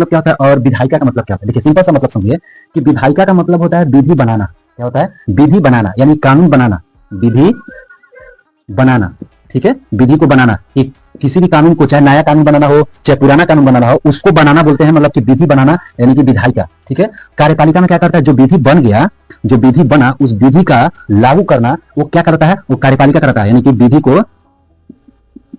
मतलब क्या होता है और विधायिका का मतलब क्या होता है। देखिए सिंपल सा मतलब समझिए कि विधायिका का मतलब होता है विधि बनाना। क्या होता है? विधि बनाना, यानी कानून बनाना, विधि बनाना। ठीक है, विधि को बनाना, एक किसी भी कानून को, चाहे नया कानून बनाना हो चाहे पुराना कानून बनाना हो, उसको बनाना बोलते हैं, मतलब कि विधि बनाना यानी कि विधायिका। ठीक है, कार्यपालिका में क्या करता है, जो विधि बन गया, जो विधि बना, उस विधि का लागू करना वो क्या करता है, वो कार्यपालिका करता है, यानी कि विधि को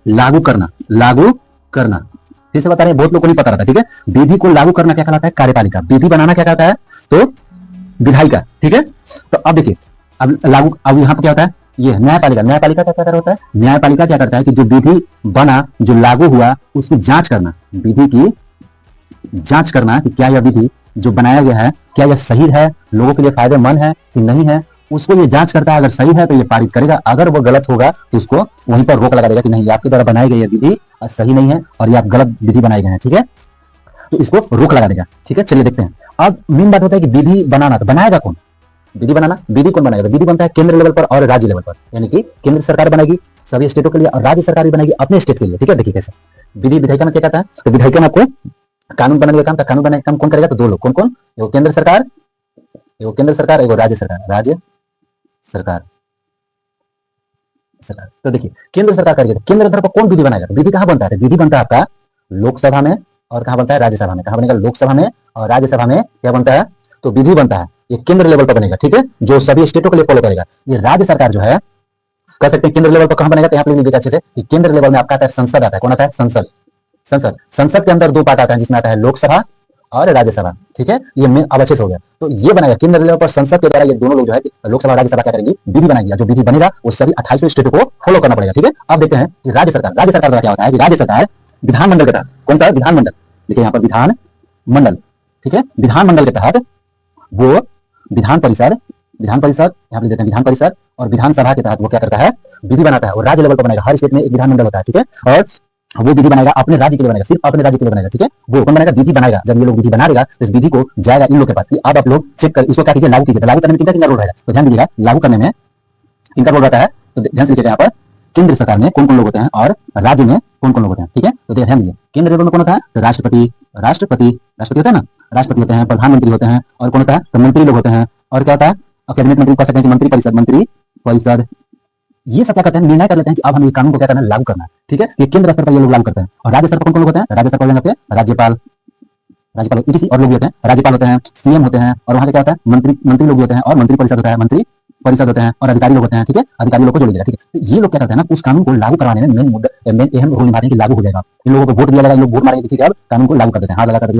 लागू करना, लागू करना। फिर से बता रहे हैं, बहुत लोग को नहीं पता रहता। ठीक है, विधि को लागू करना क्या कहलाता है, कार्यपालिका। विधि बनाना क्या कहता है, तो विधायिका। ठीक है, तो अब देखिए, अब लागू, अब यहाँ पर क्या होता है, ये न्यायपालिका। न्यायपालिका का क्या होता है, न्यायपालिका क्या करता है कि जो विधि बना, जो लागू हुआ, उसकी जांच करना, विधि की जांच करना कि क्या यह विधि जो बनाया गया है, क्या यह सही है, लोगों के लिए फायदेमंद है कि नहीं है, उसको ये जांच करता है। अगर सही है तो ये पारित करेगा, अगर वो गलत होगा तो इसको वहीं पर रोक लगा देगा कि नहीं, आपके द्वारा बनाई गई विधि सही नहीं है और ये आप गलत विधि बनाए गए हैं। ठीक है, तो इसको रोक लगा देगा। ठीक है, चलिए देखते हैं। अब मेन बात होता है कि विधि बनाना, तो बनाएगा कौन, विधि बनाना, विधि कौन बनाएगा, विधि बनता है केंद्र लेवल पर और राज्य लेवल पर, यानी कि केंद्र सरकार बनाएगी सभी स्टेटों के लिए और राज्य सरकार भी बनाएगी अपने स्टेट के लिए। ठीक है, देखिए कैसे विधि विधायिका में क्या कहता है, तो विधायिका में आपको कानून बनाने का काम, कानून बनाने का काम कौन करेगा, तो दो लोग, कौन कौन, एगो केंद्र सरकार, एगो केंद्र सरकार, एगो राज्य सरकार, राज्य सरकार, सरकार। तो देखिए केंद्र सरकार करेगी, केंद्र स्तर पर कौन विधि बनाएगा, विधि कहां बनता है, विधि बनता है आपका लोकसभा में और कहां बनता है, राज्यसभा में। कहां बनेगा, लोकसभा में और राज्यसभा में क्या बनता है, तो विधि बनता है, ये केंद्र लेवल पर बनेगा। ठीक है, जो सभी स्टेटों के लिए फॉलो करेगा। ये राज्य सरकार जो है, कह सकते हैं केंद्र लेवल पर कहां बनेगा, तो यहाँ पे लिखिएगा अच्छे से कि केंद्र लेवल में आपका आता है संसद, आता है, कौन आता है, संसद। संसद, संसद के अंदर दो पार्ट आता है, जिसमें आता है लोकसभा और राज्यसभा। ठीक है, ये मेन अब अच्छे से हो गया। तो ये बनाएगा केंद्र लेवल पर, संसद के द्वारा ये दोनों लोग जो है लोकसभा और राज्यसभा क्या करेंगी, विधि बनाएगी। जो विधि बनेगा वो सभी 28 स्टेटों को फॉलो करना पड़ेगा। ठीक है, अब देखते हैं कि राज्य सरकार, राज्य सरकार द्वारा क्या होता है कि राज्य सरकार विधानमंडल के तहत, कौन सा है, विधानमंडल। देखिए यहाँ पर विधानमंडल। ठीक है, विधानमंडल के तहत वो विधान परिषद, विधान परिषद यहाँ पे देते हैं, विधान परिषद और विधानसभा के तहत वो क्या करता है, विधि बनाता है। और राज्य लेवल पर बनेगा, हर स्टेट में एक विधानमंडल होता है। ठीक है, और वो विधि बनाएगा अपने राज्य के लिए, बनेगा सिर्फ अपने राज्य के लिए बनेगा। ठीक है, वो कौन बनेगा, विधि बनाएगा। जब ये लोग विधि बना देगा तो इस विधि को जाएगा इन लोग के पास कि अब आप लोग चेक कर, इसको क्या कीजिए, लागू कीजिए। तो लागू करने में कितना रोल रहेगा, तो ध्यान दीजिएगा, लागू करने में किनका रोल रहता है, तो ध्यान से लिखिएगा यहाँ पर केंद्र सरकार में कौन कौन लोग होते हैं और राज्य में कौन कौन लोग होते हैं। ठीक है, तो ध्यान दीजिए, केंद्र लेवल में कौन होता है, तो राष्ट्रपति, राष्ट्रपति राष्ट्रपति होता है ना, राष्ट्रपति होते हैं, प्रधानमंत्री होते हैं, और कौन होता है, तो मंत्री लोग होते हैं। और क्या होता है, कैबिनेट मंत्री कह सकते हैं कि मंत्री परिषद, मंत्री परिषद। ये सब क्या करते हैं, निर्णय कर लेते हैं कि अब हम ये कानून को क्या करना है, लागू करना है। ठीक है, ये केंद्र स्तर पर ये लोग लागू करते हैं। और राज्य स्तर पर कौन कौन लोग होते हैं, राज्य स्तर पर यहाँ पे राज्यपाल, राज्यपाल इसी और लोग भी होते हैं, राज्यपाल होते हैं, सीएम होते हैं, और वहां पे क्या होता है, मंत्री, मंत्री लोग भी होते हैं, और मंत्री परिषद होता है, मंत्री परिषद होते हैं, और अधिकारी लोग होते हैं। ठीक है, अधिकारी लोग को जोड़ दिया। ठीक है, तो ये लोग क्या करते हैं ना, उस कानून को लागू करवाने में मेन मुद्दा, मेन अहम रोल निभाते हैं कि लागू हो जाएगा। इन लोगों को वोट दिया जाएगा, इन लोग वोट मारेंगे, ठीक है, अब कानून को लागू कर देते हैं, हाथ लगा कर